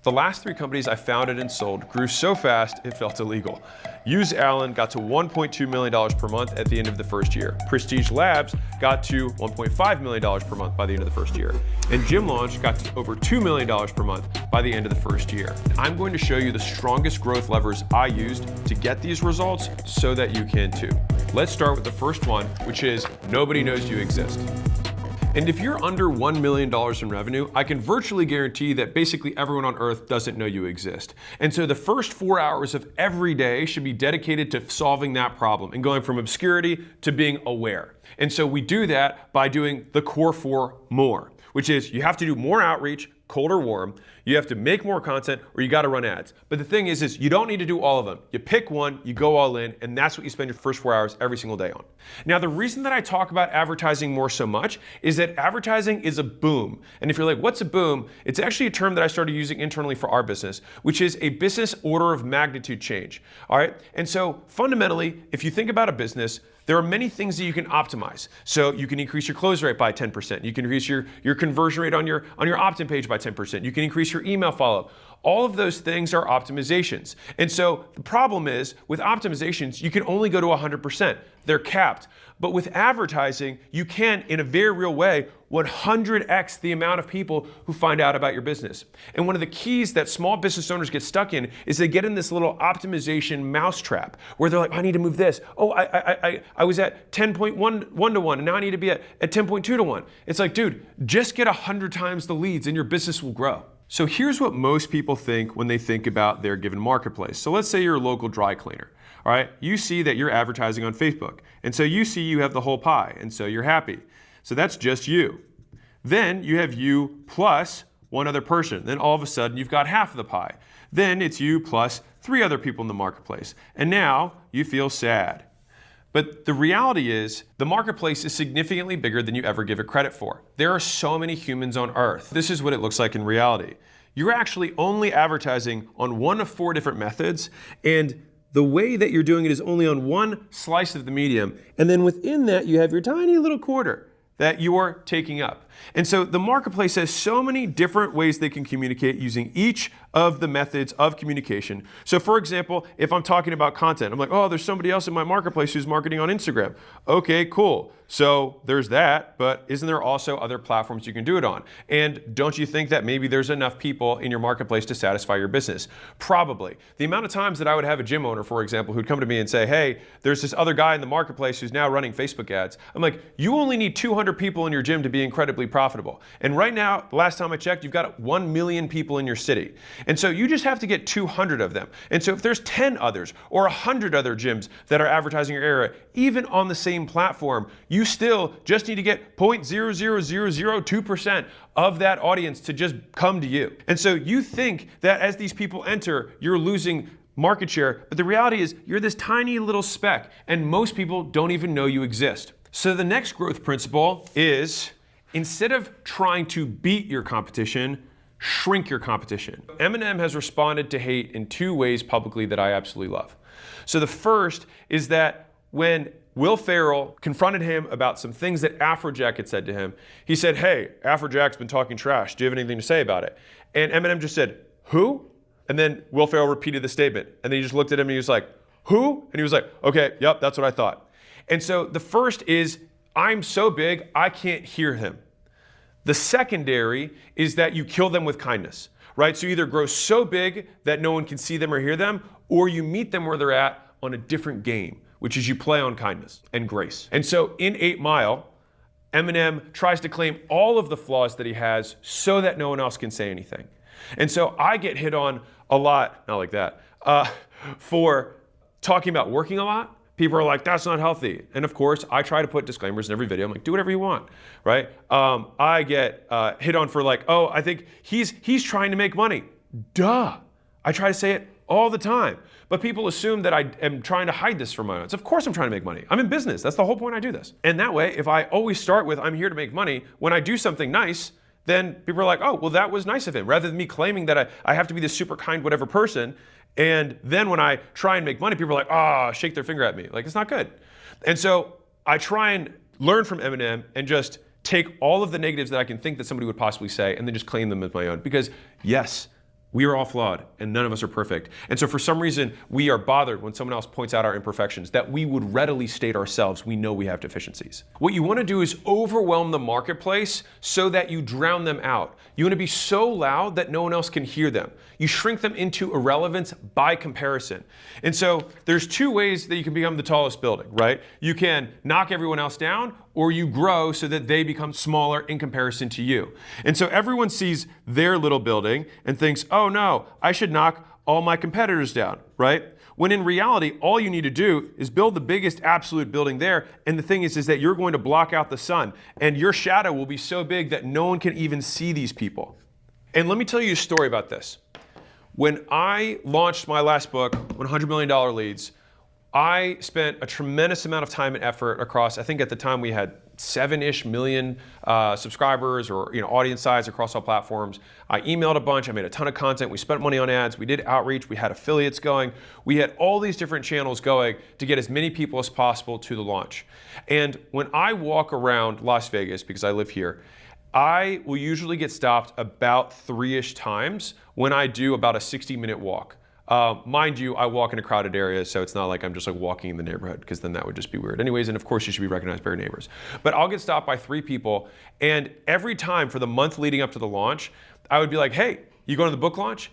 The last 3 companies I founded and sold grew so fast it felt illegal. Use Allen got to $1.2 million per month at the end of the first year. Prestige Labs got to $1.5 million per month by the end of the first year. And Gym Launch got to over $2 million per month by the end of the first year. I'm going to show you the strongest growth levers I used to get these results so that you can too. Let's start with the first one, which is nobody knows you exist. And if you're under $1 million in revenue, I can virtually guarantee that basically everyone on earth doesn't know you exist. And so the first 4 hours of every day should be dedicated to solving that problem and going from obscurity to being aware. And so we do that by doing the core 4 more, which is you have to do more outreach, cold or warm, you have to make more content, or you got to run ads. But the thing is you don't need to do all of them. You pick one, you go all in, and that's what you spend your first 4 hours every single day on. Now, the reason that I talk about advertising more so much is that advertising is a boom. And if you're like, what's a boom? It's actually a term that I started using internally for our business, which is a business order of magnitude change. All right. And so fundamentally, if you think about a business, there are many things that you can optimize. So you can increase your close rate by 10%. You can increase your conversion rate on your opt-in page by 10%. You can increase your email follow-up. All of those things are optimizations. And so the problem is with optimizations, you can only go to 100%. They're capped. But with advertising, you can, in a very real way, 100x the amount of people who find out about your business. And one of the keys that small business owners get stuck in is they get in this little optimization mousetrap where they're like, I need to move this. Oh, I was at 10.1 to 1 and now I need to be at 10.2 to 1. It's like, dude, just get 100 times the leads and your business will grow. So here's what most people think when they think about their given marketplace. So let's say you're a local dry cleaner. All right, you see that you're advertising on Facebook. And so you see you have the whole pie, and so you're happy. So that's just you. Then you have you plus one other person. Then all of a sudden you've got half of the pie. Then it's you plus 3 other people in the marketplace. And now you feel sad. But the reality is the marketplace is significantly bigger than you ever give it credit for. There are so many humans on earth. This is what it looks like in reality. You're actually only advertising on one of 4 different methods, and the way that you're doing it is only on one slice of the medium. And then within that, you have your tiny little quarter that you're taking up. And so the marketplace has so many different ways they can communicate using each of the methods of communication. So for example, if I'm talking about content, I'm like, oh, there's somebody else in my marketplace who's marketing on Instagram. Okay, cool. So there's that, but isn't there also other platforms you can do it on? And don't you think that maybe there's enough people in your marketplace to satisfy your business? Probably. The amount of times that I would have a gym owner, for example, who'd come to me and say, hey, there's this other guy in the marketplace who's now running Facebook ads. I'm like, you only need 200 people in your gym to be incredibly profitable. And right now, the last time I checked, you've got 1 million people in your city. And so you just have to get 200 of them. And so if there's 10 others or 100 other gyms that are advertising your area, even on the same platform, you still just need to get 0.00002% of that audience to just come to you. And so you think that as these people enter, you're losing market share, but the reality is you're this tiny little speck, and most people don't even know you exist. So the next growth principle is, instead of trying to beat your competition, shrink your competition. Eminem has responded to hate in 2 ways publicly that I absolutely love. So the first is that when Will Ferrell confronted him about some things that Afrojack had said to him, he said, hey, Afrojack's been talking trash. Do you have anything to say about it? And Eminem just said, who? And then Will Ferrell repeated the statement. And then he just looked at him and he was like, who? And he was like, okay, yep, that's what I thought. And so the first is, I'm so big, I can't hear him. The secondary is that you kill them with kindness, right? So you either grow so big that no one can see them or hear them, or you meet them where they're at on a different game, which is you play on kindness and grace. And so in 8 Mile, Eminem tries to claim all of the flaws that he has so that no one else can say anything. And so I get hit on a lot, not like that, for talking about working a lot. People are like, that's not healthy. And of course, I try to put disclaimers in every video. I'm like, do whatever you want, right? I get hit on for like, oh, I think he's trying to make money. Duh. I try to say it all the time. But people assume that I am trying to hide this from my audience. Of course I'm trying to make money. I'm in business. That's the whole point I do this. And that way, if I always start with, I'm here to make money, when I do something nice, then people are like, oh, well, that was nice of him. Rather than me claiming that I have to be this super kind whatever person, and then when I try and make money, people are like, ah, shake their finger at me. Like, it's not good. And so I try and learn from Eminem and just take all of the negatives that I can think that somebody would possibly say and then just claim them as my own. Because yes, We are all flawed and none of us are perfect. And so for some reason, we are bothered when someone else points out our imperfections that we would readily state ourselves. We know we have deficiencies. What you want to do is overwhelm the marketplace so that you drown them out. You want to be so loud that no one else can hear them. You shrink them into irrelevance by comparison. And so there's two ways that you can become the tallest building, right? You can knock everyone else down, or you grow so that they become smaller in comparison to you. And so everyone sees their little building and thinks, oh no, I should knock all my competitors down, right? When in reality, all you need to do is build the biggest absolute building there. And the thing is that you're going to block out the sun and your shadow will be so big that no one can even see these people. And let me tell you a story about this. When I launched my last book, $100 Million Leads, I spent a tremendous amount of time and effort across, I think at the time we had 7-ish million subscribers or audience size across all platforms. I emailed a bunch, I made a ton of content, we spent money on ads, we did outreach, we had affiliates going, we had all these different channels going to get as many people as possible to the launch. And when I walk around Las Vegas, because I live here, I will usually get stopped about 3-ish times when I do about a 60-minute walk. Mind you, I walk in a crowded area, so it's not like I'm just like walking in the neighborhood, because then that would just be weird. Anyways, and of course you should be recognized by your neighbors. But I'll get stopped by 3 people, and every time for the month leading up to the launch, I would be like, hey, you going to the book launch?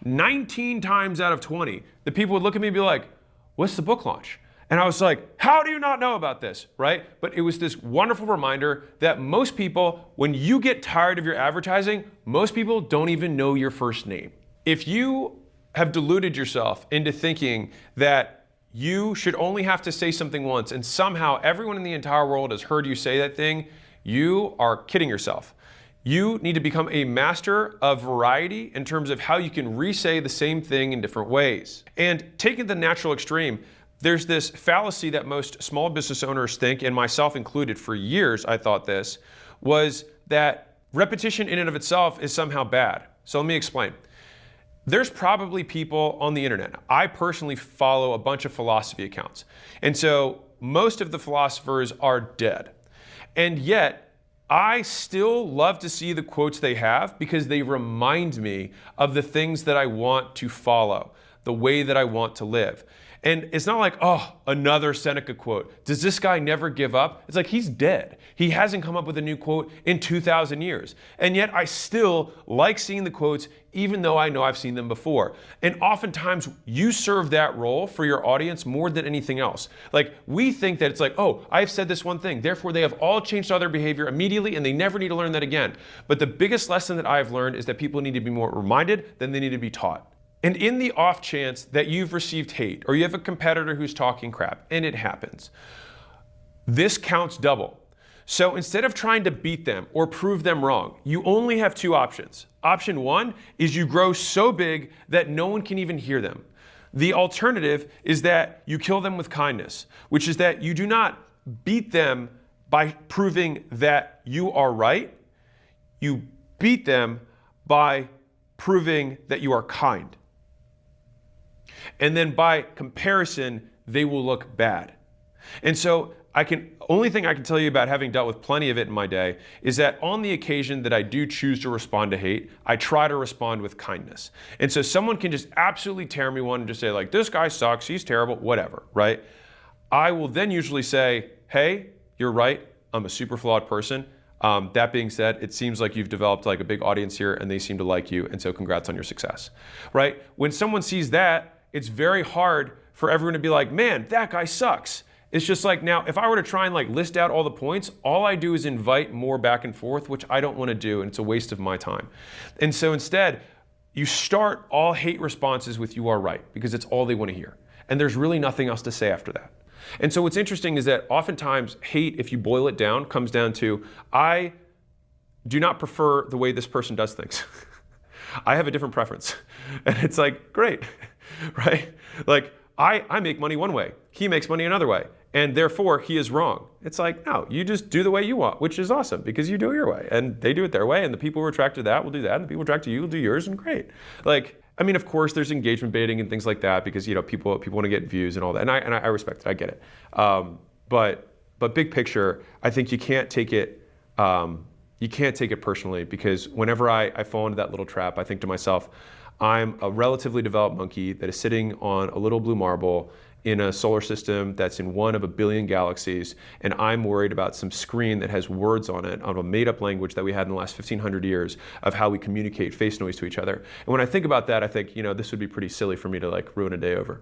19 times out of 20, the people would look at me and be like, what's the book launch? And I was like, how do you not know about this, right? But it was this wonderful reminder that most people, when you get tired of your advertising, most people don't even know your first name. If you have deluded yourself into thinking that you should only have to say something once and somehow everyone in the entire world has heard you say that thing, you are kidding yourself. You need to become a master of variety in terms of how you can re-say the same thing in different ways. And taking the natural extreme, there's this fallacy that most small business owners think, and myself included for years I thought this, was that repetition in and of itself is somehow bad. So let me explain. There's probably people on the internet. I personally follow a bunch of philosophy accounts. And so most of the philosophers are dead. And yet, I still love to see the quotes they have because they remind me of the things that I want to follow, the way that I want to live. And it's not like, oh, another Seneca quote. Does this guy never give up? It's like, he's dead. He hasn't come up with a new quote in 2,000 years. And yet I still like seeing the quotes, even though I know I've seen them before. And oftentimes you serve that role for your audience more than anything else. Like, we think that it's like, oh, I've said this one thing, therefore they have all changed all their behavior immediately and they never need to learn that again. But the biggest lesson that I've learned is that people need to be more reminded than they need to be taught. And in the off chance that you've received hate or you have a competitor who's talking crap, and it happens, this counts double. So instead of trying to beat them or prove them wrong, you only have 2 options. Option 1 is you grow so big that no one can even hear them. The alternative is that you kill them with kindness, which is that you do not beat them by proving that you are right. You beat them by proving that you are kind. And then by comparison, they will look bad. And so only thing I can tell you about having dealt with plenty of it in my day is that on the occasion that I do choose to respond to hate, I try to respond with kindness. And so someone can just absolutely tear me one and just say like, this guy sucks, he's terrible, whatever, right? I will then usually say, hey, you're right, I'm a super flawed person. That being said, it seems like you've developed like a big audience here and they seem to like you, and so congrats on your success, right? When someone sees that, it's very hard for everyone to be like, man, that guy sucks. It's just like, now, if I were to try and like list out all the points, all I do is invite more back and forth, which I don't want to do, and it's a waste of my time. And so instead, you start all hate responses with you are right, because it's all they want to hear. And there's really nothing else to say after that. And so what's interesting is that oftentimes hate, if you boil it down, comes down to, I do not prefer the way this person does things. I have a different preference. And it's like, great, right? Like, I make money one way, he makes money another way, and therefore he is wrong. It's like, no, you just do the way you want, which is awesome because you do it your way and they do it their way, and the people who are attracted to that will do that, and the people attracted to you will do yours, and great. Like, I mean, of course there's engagement baiting and things like that because, you know, people want to get views and all that, and I respect it, I get it. But big picture, I think you can't take it personally, because whenever I fall into that little trap, I think to myself, I'm a relatively developed monkey that is sitting on a little blue marble in a solar system that's in one of a billion galaxies, and I'm worried about some screen that has words on it, on a made-up language that we had in the last 1,500 years of how we communicate face noise to each other. And when I think about that, I think, this would be pretty silly for me to like ruin a day over.